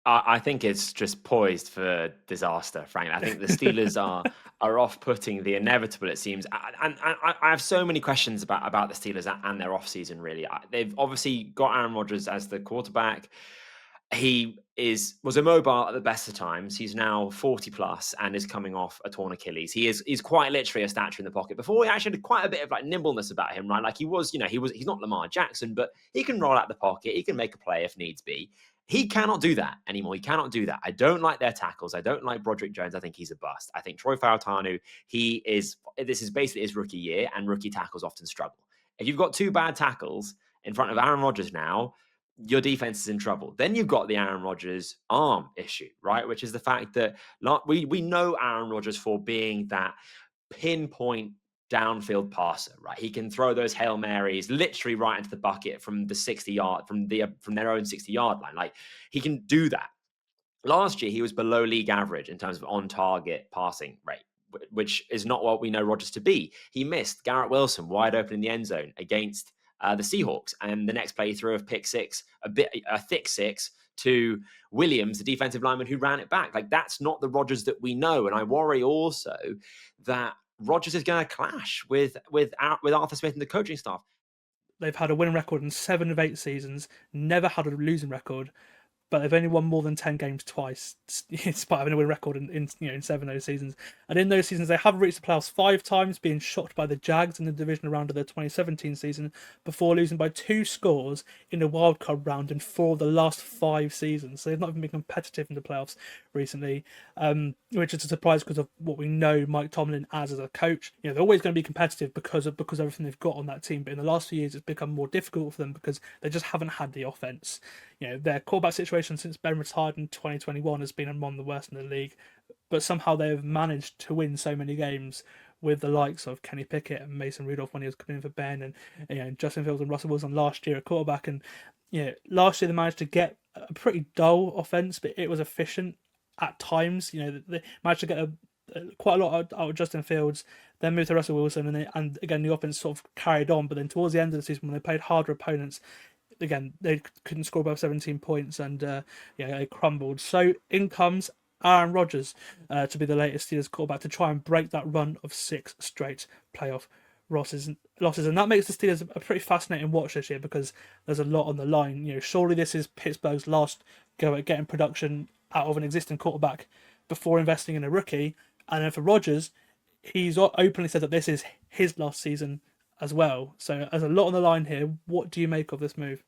I think it's just poised for disaster, frankly. I think the Steelers are off-putting the inevitable, it seems. And I have so many questions about the Steelers and their offseason, really. They've obviously got Aaron Rodgers as the quarterback. He was immobile at the best of times. He's now 40 plus and is coming off a torn Achilles. He's quite literally a statue in the pocket. Before, he actually had quite a bit of like nimbleness about him, right? Like he's not Lamar Jackson, but he can roll out the pocket. He can make a play if needs be. He cannot do that anymore. He cannot do that. I don't like their tackles. I don't like Broderick Jones. I think he's a bust. I think Troy Fautanu, this is basically his rookie year, and rookie tackles often struggle. If you've got two bad tackles in front of Aaron Rodgers now, your defense is in trouble. Then you've got the Aaron Rodgers arm issue, right? Which is the fact that we know Aaron Rodgers for being that pinpoint downfield passer, right? He can throw those Hail Marys literally right into the bucket from the 60-yard, from their own 60-yard line. Like, he can do that. Last year, he was below league average in terms of on-target passing rate, which is not what we know Rodgers to be. He missed Garrett Wilson wide open in the end zone against the Seahawks, and the next play he threw a pick six, a thick six to Williams, the defensive lineman who ran it back. Like, that's not the Rodgers that we know. And I worry also that Rodgers is going to clash with Arthur Smith and the coaching staff. They've had a winning record in 7 of 8 seasons, never had a losing record, but they've only won more than 10 games twice, in spite of having a win record in 7 of those seasons. And in those seasons, they have reached the playoffs 5 times, being shocked by the Jags in the divisional round of the 2017 season, before losing by 2 scores in the wildcard round in 4 of the last 5 seasons. So they've not even been competitive in the playoffs recently, which is a surprise because of what we know Mike Tomlin as a coach. They're always going to be competitive because of everything they've got on that team. But in the last few years, it's become more difficult for them because they just haven't had the offense. Their quarterback situation since Ben retired in 2021 has been among the worst in the league, but somehow they've managed to win so many games with the likes of Kenny Pickett and Mason Rudolph when he was coming in for Ben, and Justin Fields and Russell Wilson last year at quarterback. And last year they managed to get a pretty dull offense, but it was efficient at times. They managed to get quite a lot out of Justin Fields, then moved to Russell Wilson, and again the offense sort of carried on. But then towards the end of the season, when they played harder opponents, again, they couldn't score above 17 points, and they crumbled. So in comes Aaron Rodgers to be the latest Steelers quarterback to try and break that run of 6 straight playoff losses, and that makes the Steelers a pretty fascinating watch this year because there's a lot on the line. Surely this is Pittsburgh's last go at getting production out of an existing quarterback before investing in a rookie. And then for Rodgers, he's openly said that this is his last season as well. So there's a lot on the line here. What do you make of this move?